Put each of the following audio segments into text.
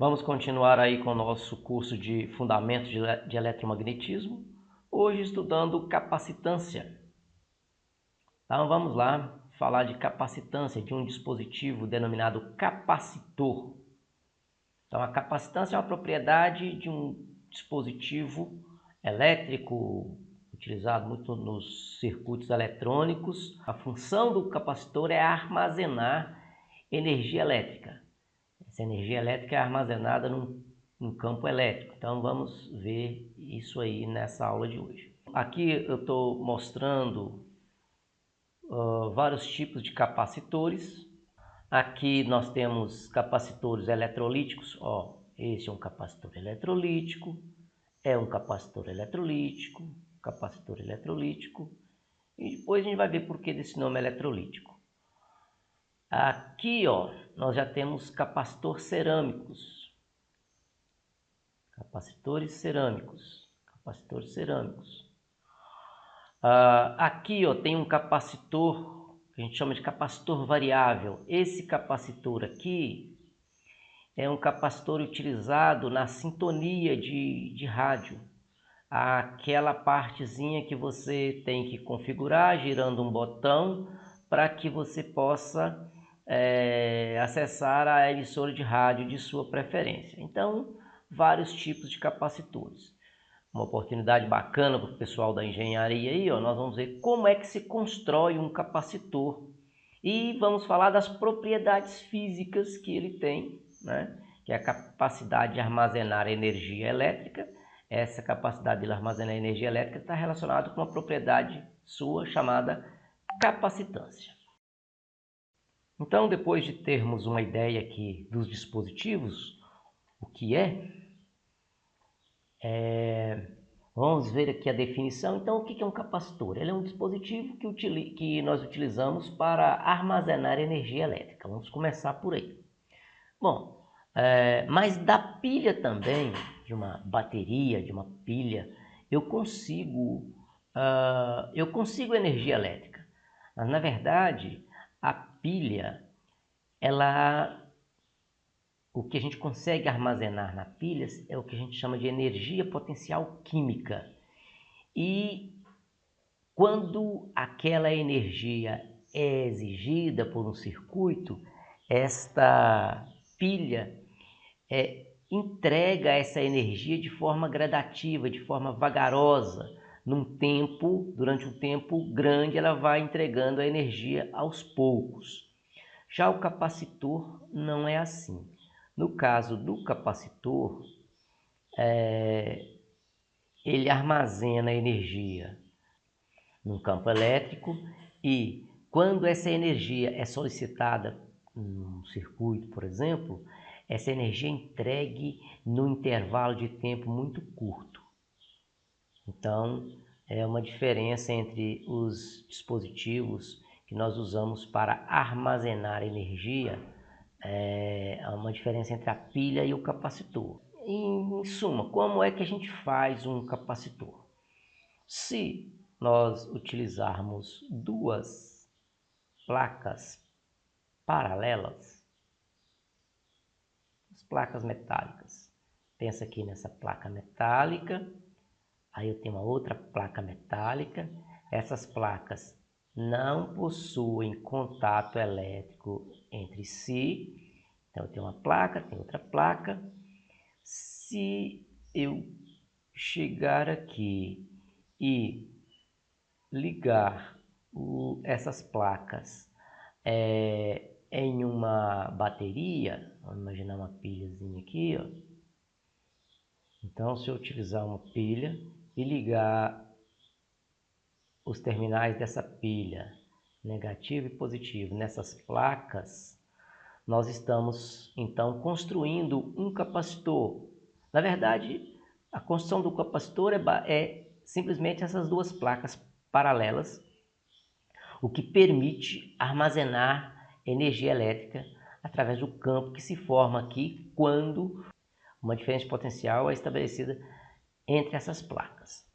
Vamos continuar aí com o nosso curso de Fundamentos de Eletromagnetismo, hoje estudando capacitância. Então vamos lá falar de capacitância de um dispositivo denominado capacitor. Então a capacitância é uma propriedade de um dispositivo elétrico utilizado muito nos circuitos eletrônicos. A função do capacitor é armazenar energia elétrica. Essa energia elétrica é armazenada num campo elétrico. Então vamos ver isso aí nessa aula de hoje. Aqui eu estou mostrando vários tipos de capacitores. Aqui nós temos capacitores eletrolíticos. Esse é um capacitor eletrolítico, é um capacitor eletrolítico, capacitor eletrolítico. E depois a gente vai ver por que desse nome eletrolítico. Aqui, nós já temos capacitores cerâmicos. Aqui, tem um capacitor que a gente chama de capacitor variável. Esse capacitor aqui é um capacitor utilizado na sintonia de rádio. Aquela partezinha que você tem que configurar girando um botão para que você possa acessar a emissora de rádio de sua preferência. Então, vários tipos de capacitores. Uma oportunidade bacana para o pessoal da engenharia aí, nós vamos ver como é que se constrói um capacitor e vamos falar das propriedades físicas que ele tem, né? Que é a capacidade de armazenar energia elétrica. Essa capacidade de armazenar energia elétrica está relacionada com uma propriedade sua chamada capacitância. Então, depois de termos uma ideia aqui dos dispositivos, o que vamos ver aqui a definição. Então, o que é um capacitor? Ele é um dispositivo que nós utilizamos para armazenar energia elétrica. Vamos começar por aí. Bom, mas da pilha também, de uma bateria, de uma pilha, eu consigo energia elétrica. Mas, na verdade, a pilha, o que a gente consegue armazenar na pilha é o que a gente chama de energia potencial química. E quando aquela energia é exigida por um circuito, esta pilha entrega essa energia de forma gradativa, de forma vagarosa. Durante um tempo grande, ela vai entregando a energia aos poucos. Já o capacitor não é assim. No caso do capacitor, ele armazena energia num campo elétrico e quando essa energia é solicitada num circuito, por exemplo, essa energia é entregue num intervalo de tempo muito curto. Então, é uma diferença entre os dispositivos que nós usamos para armazenar energia, há uma diferença entre a pilha e o capacitor. Em suma, como é que a gente faz um capacitor? Se nós utilizarmos duas placas paralelas, as placas metálicas. Pensa aqui nessa placa metálica, aí eu tenho uma outra placa metálica. Essas placas não possuem contato elétrico entre si. Então eu tenho uma placa, tenho outra placa. Se eu chegar aqui e ligar essas placas em uma bateria, vamos imaginar uma pilhazinha aqui, Então, se eu utilizar uma pilha e ligar os terminais dessa pilha, negativo e positivo, nessas placas, nós estamos então construindo um capacitor. Na verdade, a construção do capacitor é simplesmente essas duas placas paralelas, o que permite armazenar energia elétrica através do campo que se forma aqui quando uma diferença potencial é estabelecida entre essas placas.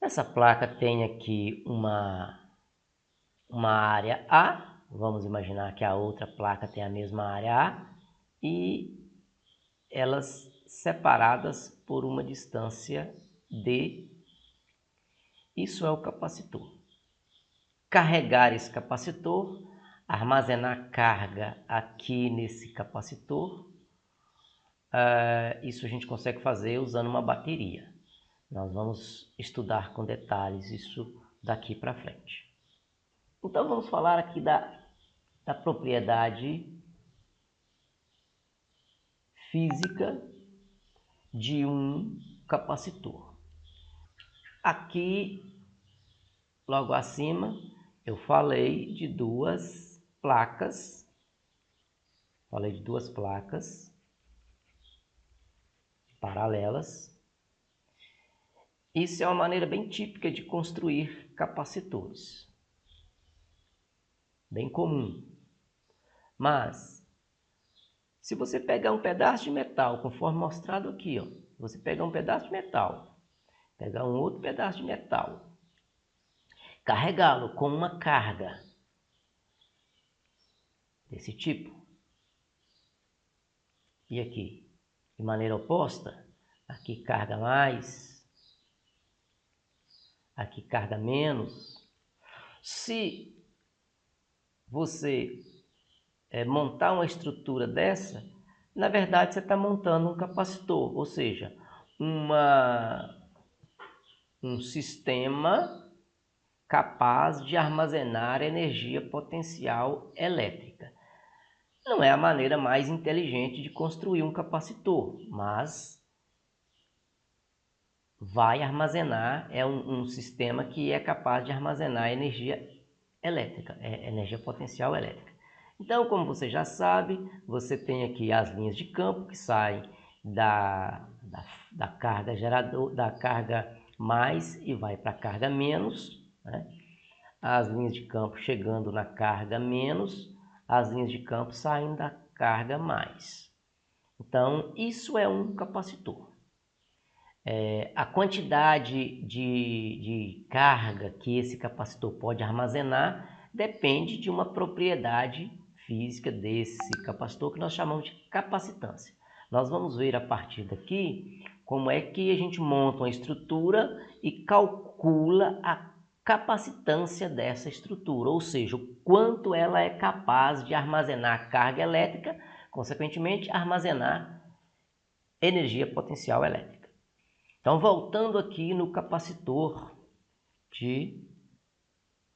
Essa placa tem aqui uma área A, vamos imaginar que a outra placa tem a mesma área A, e elas separadas por uma distância d. Isso é o capacitor. Carregar esse capacitor, armazenar carga aqui nesse capacitor, isso a gente consegue fazer usando uma bateria. Nós vamos estudar com detalhes isso daqui para frente. Então vamos falar aqui da propriedade física de um capacitor. Aqui, logo acima, eu falei de duas placas. Paralelas. Isso é uma maneira bem típica de construir capacitores. Bem comum. Mas, se você pegar um pedaço de metal, conforme mostrado aqui, ó, você pegar um pedaço de metal, pegar um outro pedaço de metal, carregá-lo com uma carga desse tipo, e aqui, de maneira oposta, aqui carga mais, aqui carga menos. Se você montar uma estrutura dessa, na verdade você está montando um capacitor, ou seja, um sistema capaz de armazenar energia potencial elétrica. Não é a maneira mais inteligente de construir um capacitor, mas vai armazenar, é um sistema que é capaz de armazenar energia elétrica, energia potencial elétrica. Então, como você já sabe, você tem aqui as linhas de campo que saem da carga gerador, da carga mais e vai para a carga menos, né? As linhas de campo chegando na carga menos, as linhas de campo saindo da carga mais. Então, isso é um capacitor. A quantidade de carga que esse capacitor pode armazenar depende de uma propriedade física desse capacitor que nós chamamos de capacitância. Nós vamos ver a partir daqui como é que a gente monta uma estrutura e calcula a capacitância dessa estrutura, ou seja, o quanto ela é capaz de armazenar carga elétrica, consequentemente armazenar energia potencial elétrica. Então, voltando aqui no capacitor de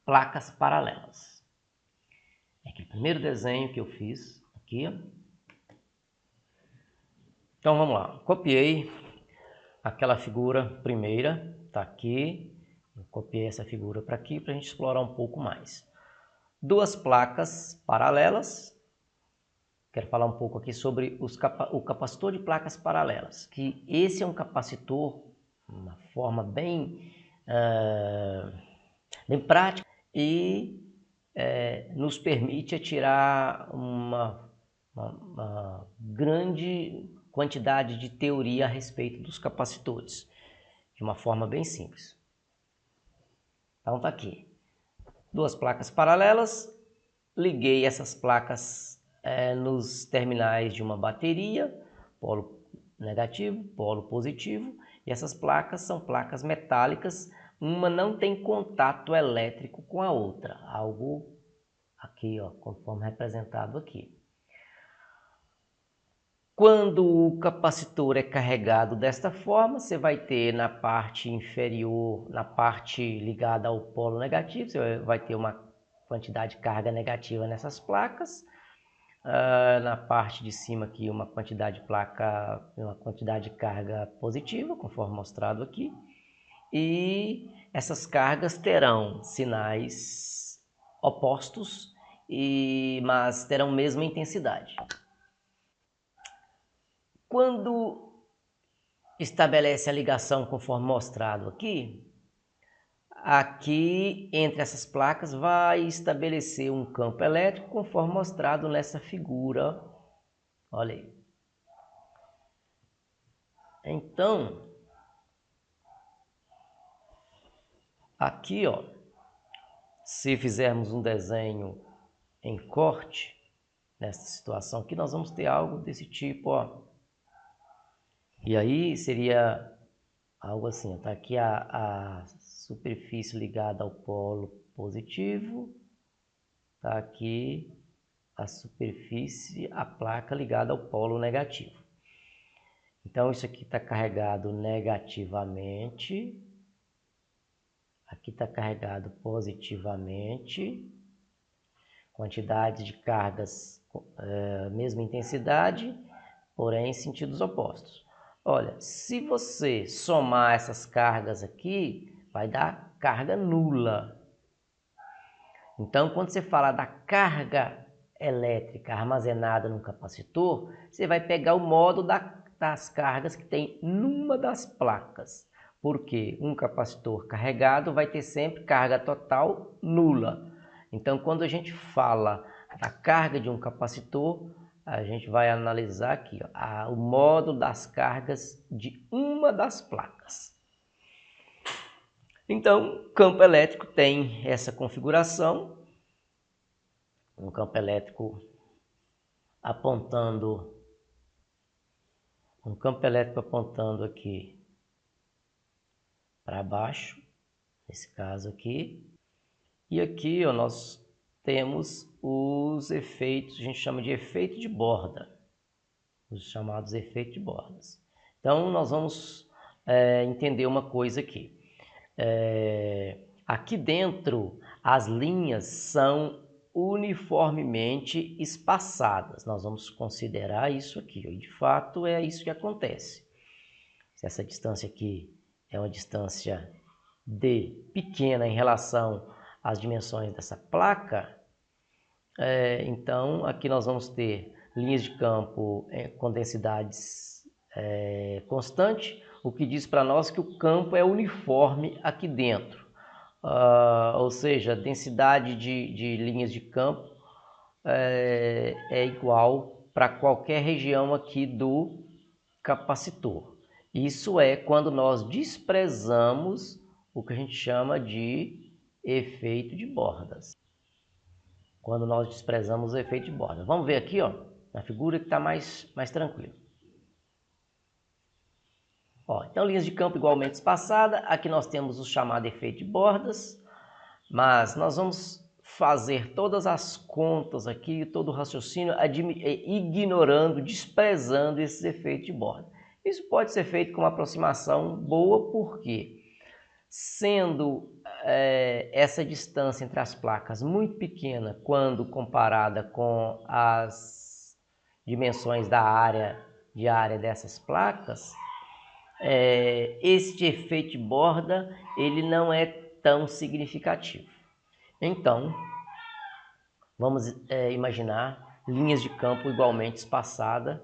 placas paralelas. Aqui, o primeiro desenho que eu fiz aqui. Então, vamos lá. Copiei aquela figura primeira, está aqui. Eu copiei essa figura para aqui para a gente explorar um pouco mais. Duas placas paralelas. Quero falar um pouco aqui sobre o capacitor de placas paralelas, que esse é um capacitor, uma forma bem prática e nos permite tirar uma grande quantidade de teoria a respeito dos capacitores, de uma forma bem simples. Então tá aqui, duas placas paralelas, liguei essas placas nos terminais de uma bateria, polo negativo, polo positivo, e essas placas são placas metálicas, uma não tem contato elétrico com a outra, algo aqui, ó, conforme representado aqui. Quando o capacitor é carregado desta forma, você vai ter na parte inferior, na parte ligada ao polo negativo, você vai ter uma quantidade de carga negativa nessas placas. Na parte de cima aqui uma quantidade de carga positiva, conforme mostrado aqui. E essas cargas terão sinais opostos, mas terão a mesma intensidade. Quando estabelece a ligação conforme mostrado aqui, aqui entre essas placas vai estabelecer um campo elétrico conforme mostrado nessa figura. Olha aí. Então, aqui, ó, se fizermos um desenho em corte, nessa situação aqui, nós vamos ter algo desse tipo, ó. E aí seria algo assim, está aqui a superfície ligada ao polo positivo, está aqui a superfície, a placa ligada ao polo negativo. Então isso aqui está carregado negativamente, aqui está carregado positivamente, quantidade de cargas, mesma intensidade, porém em sentidos opostos. Olha, se você somar essas cargas aqui, vai dar carga nula. Então, quando você fala da carga elétrica armazenada no capacitor, você vai pegar o modo das cargas que tem numa das placas. Porque um capacitor carregado vai ter sempre carga total nula. Então, quando a gente fala da carga de um capacitor, a gente vai analisar aqui ó, o modo das cargas de uma das placas. Então, o campo elétrico tem essa configuração, um campo elétrico apontando aqui para baixo, nesse caso aqui. E aqui ó, nós temos os efeitos, a gente chama de efeito de borda, os chamados efeitos de bordas. Então, nós vamos entender uma coisa aqui. Aqui dentro, as linhas são uniformemente espaçadas. Nós vamos considerar isso aqui. E de fato, é isso que acontece. Se essa distância aqui é uma distância D pequena em relação às dimensões dessa placa, então aqui nós vamos ter linhas de campo com densidades constante, o que diz para nós que o campo é uniforme aqui dentro. Ou seja, a densidade de linhas de campo é igual para qualquer região aqui do capacitor. Isso é quando nós desprezamos o que a gente chama de efeito de bordas. Quando nós desprezamos o efeito de bordas. Vamos ver aqui ó, na figura que está mais tranquilo. Ó, então, linhas de campo igualmente espaçadas. Aqui nós temos o chamado efeito de bordas, mas nós vamos fazer todas as contas aqui, todo o raciocínio, ignorando, desprezando esses efeitos de borda. Isso pode ser feito com uma aproximação boa, porque sendo essa distância entre as placas muito pequena quando comparada com as dimensões da área dessas placas, este efeito de borda ele não é tão significativo. Então, vamos imaginar linhas de campo igualmente espaçadas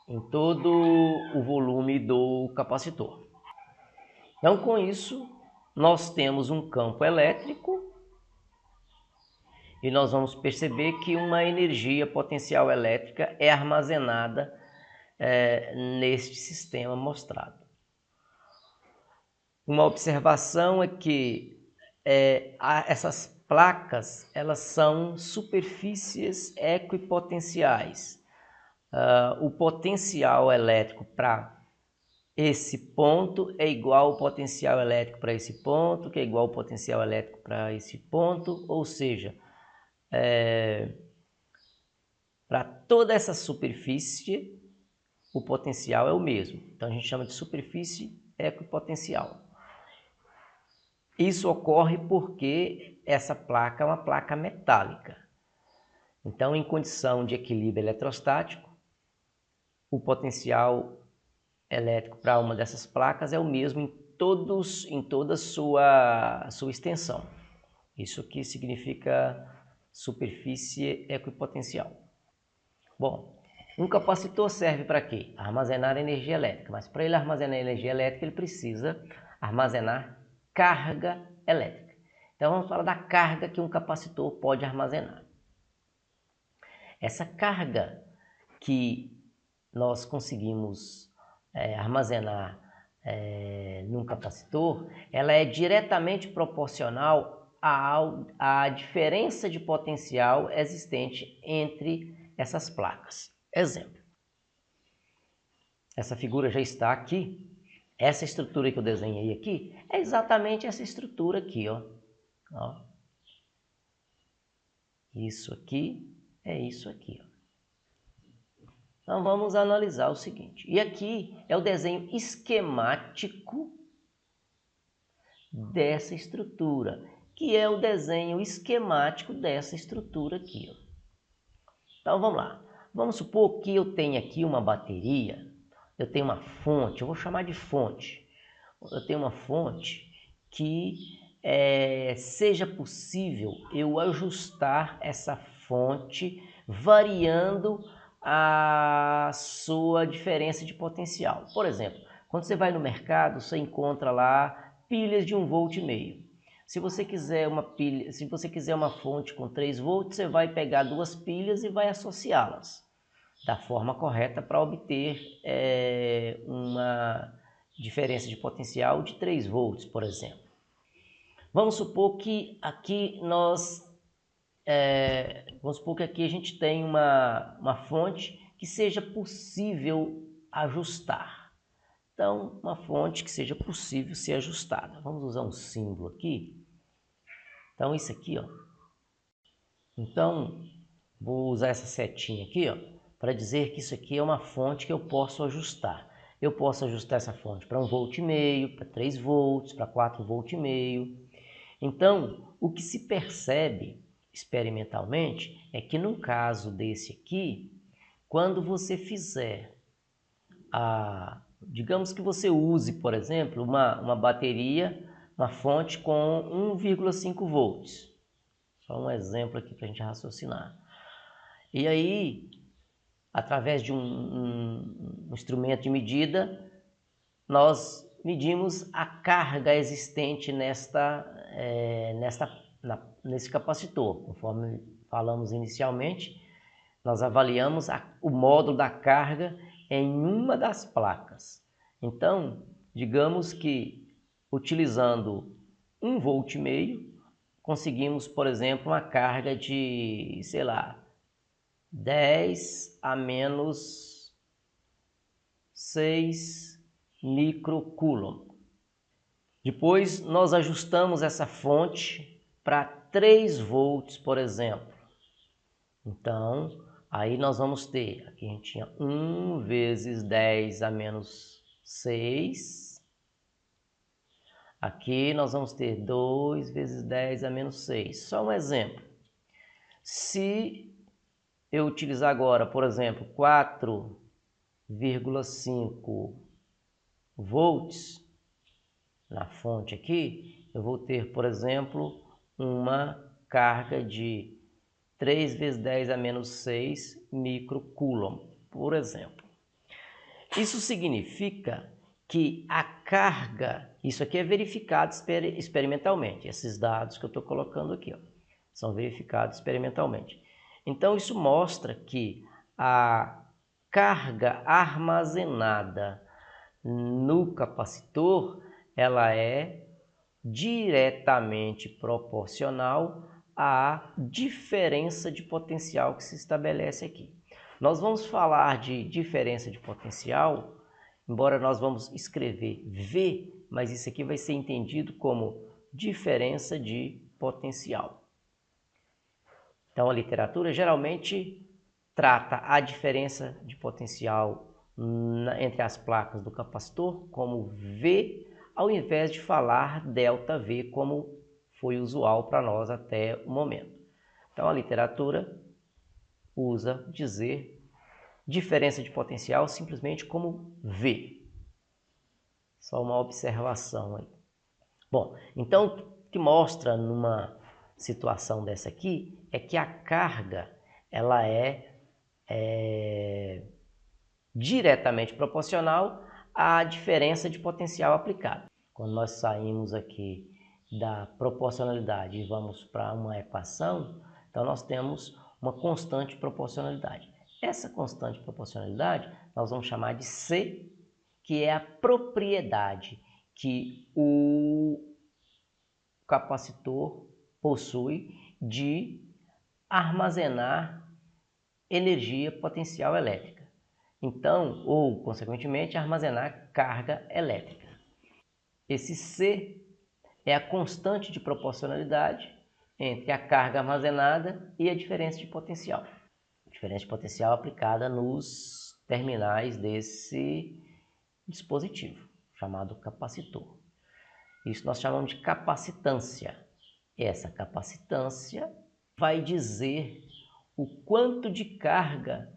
em todo o volume do capacitor. Então, com isso, nós temos um campo elétrico e nós vamos perceber que uma energia potencial elétrica é armazenada neste sistema mostrado. Uma observação é que essas placas elas são superfícies equipotenciais. O potencial elétrico para esse ponto é igual ao potencial elétrico para esse ponto, que é igual ao potencial elétrico para esse ponto, ou seja, para toda essa superfície o potencial é o mesmo. Então a gente chama de superfície equipotencial. Isso ocorre porque essa placa é uma placa metálica. Então, em condição de equilíbrio eletrostático, o potencial elétrico para uma dessas placas é o mesmo em toda a sua extensão. Isso que significa superfície equipotencial. Bom, um capacitor serve para quê? Armazenar energia elétrica, mas para ele armazenar energia elétrica, ele precisa armazenar carga elétrica. Então vamos falar da carga que um capacitor pode armazenar. Essa carga que nós conseguimos armazenar num capacitor, ela é diretamente proporcional à diferença de potencial existente entre essas placas. Exemplo. essa figura já está aqui. Essa estrutura que eu desenhei aqui é exatamente essa estrutura aqui, ó. Ó. Isso aqui é isso aqui, ó. Então vamos analisar o seguinte. E aqui é o desenho esquemático dessa estrutura, que é o desenho esquemático dessa estrutura aqui, ó. Então vamos lá. Vamos supor que eu tenho aqui uma bateria, eu tenho uma fonte, eu vou chamar de fonte. Eu tenho uma fonte que seja possível eu ajustar essa fonte variando a sua diferença de potencial. Por exemplo, quando você vai no mercado, você encontra lá pilhas de 1,5 volt. Se você quiser uma fonte com 3 volts, você vai pegar duas pilhas e vai associá-las da forma correta para obter uma diferença de potencial de 3 volts, por exemplo. Vamos supor que aqui a gente tem uma fonte que seja possível ajustar. Então, uma fonte que seja possível ser ajustada. Vamos usar um símbolo aqui. Então, isso aqui, ó. Então, vou usar essa setinha aqui, ó, para dizer que isso aqui é uma fonte que eu posso ajustar. Eu posso ajustar essa fonte para 1,5 volt, para 3 volts, para 4,5 volt. Então, o que se percebe experimentalmente é que no caso desse aqui, quando você fizer digamos que você use, por exemplo, uma bateria, uma fonte com 1,5 volts. Só um exemplo aqui para a gente raciocinar. E aí, através de um instrumento de medida, nós medimos a carga existente nesse capacitor. Conforme falamos inicialmente, nós avaliamos o módulo da carga em uma das placas. Então, digamos que utilizando 1,5 volt, conseguimos, por exemplo, uma carga de, sei lá, 10 a menos 6 microcoulomb. Depois nós ajustamos essa fonte para 3 volts, por exemplo. Então, aí nós vamos ter, aqui a gente tinha 1 vezes 10 a menos 6. Aqui nós vamos ter 2 vezes 10 a menos 6. Só um exemplo. Se eu utilizar agora, por exemplo, 4,5 volts na fonte aqui, eu vou ter, por exemplo, uma carga de 3 vezes 10 a menos 6 microcoulomb, por exemplo. Isso significa que a carga, isso aqui é verificado experimentalmente, esses dados que eu estou colocando aqui, ó, são verificados experimentalmente. Então, isso mostra que a carga armazenada no capacitor, ela é diretamente proporcional à diferença de potencial que se estabelece aqui. Nós vamos falar de diferença de potencial, embora nós vamos escrever V, mas isso aqui vai ser entendido como diferença de potencial. Então, a literatura geralmente trata a diferença de potencial entre as placas do capacitor como V, ao invés de falar ΔV, como foi usual para nós até o momento. Então, a literatura usa dizer diferença de potencial simplesmente como V. Só uma observação aí. Bom, então o que mostra numa situação dessa aqui é que a carga ela é diretamente proporcional à diferença de potencial aplicado. Quando nós saímos aqui da proporcionalidade e vamos para uma equação, então nós temos uma constante proporcionalidade. Essa constante proporcionalidade nós vamos chamar de C, que é a propriedade que o capacitor possui de armazenar energia potencial elétrica. Então, ou, consequentemente, armazenar carga elétrica. Esse C é a constante de proporcionalidade entre a carga armazenada e a diferença de potencial. A diferença de potencial aplicada nos terminais desse dispositivo, chamado capacitor. Isso nós chamamos de capacitância. Essa capacitância vai dizer o quanto de carga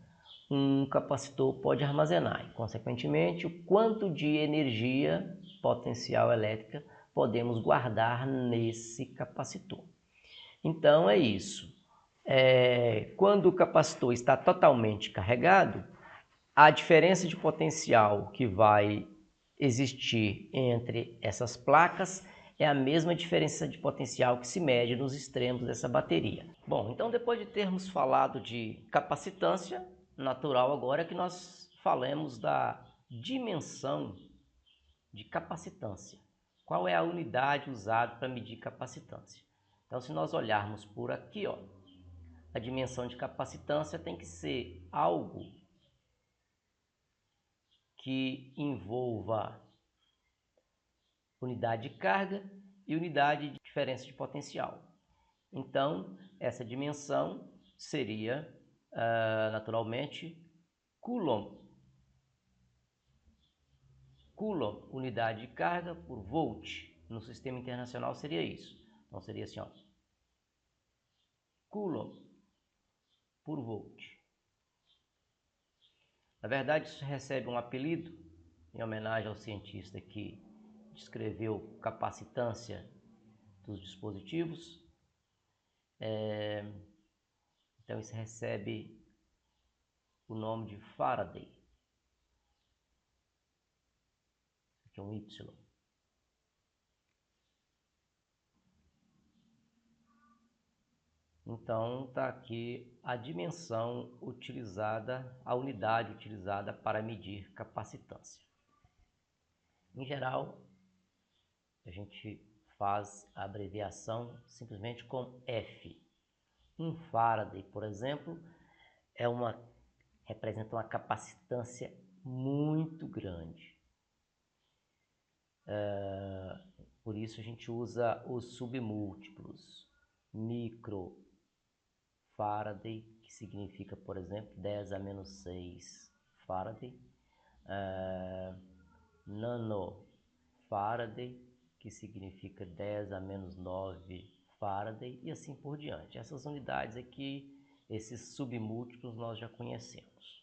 um capacitor pode armazenar e, consequentemente, o quanto de energia potencial elétrica podemos guardar nesse capacitor. Então é isso. Quando o capacitor está totalmente carregado, a diferença de potencial que vai existir entre essas placas é a mesma diferença de potencial que se mede nos extremos dessa bateria. Bom, então depois de termos falado de capacitância, natural agora é que nós falemos da dimensão de capacitância. Qual é a unidade usada para medir capacitância? Então, se nós olharmos por aqui, ó, a dimensão de capacitância tem que ser algo que envolva unidade de carga e unidade de diferença de potencial. Então, essa dimensão seria, naturalmente, Coulomb. Coulomb, unidade de carga por volt. No sistema internacional seria isso. Então, seria assim, ó, Coulomb por volt. Na verdade, isso recebe um apelido em homenagem ao cientista que descreveu capacitância dos dispositivos. Então, isso recebe o nome de Faraday. Aqui é um Y. Então, está aqui a dimensão utilizada, a unidade utilizada para medir capacitância. Em geral, a gente faz a abreviação simplesmente com F. Um Faraday, por exemplo, representa uma capacitância muito grande. Por isso a gente usa os submúltiplos. Micro Faraday, que significa, por exemplo, 10 a menos 6 Faraday. Nano Faraday, que significa 10 a menos 9 Faraday, e assim por diante. Essas unidades aqui, esses submúltiplos nós já conhecemos.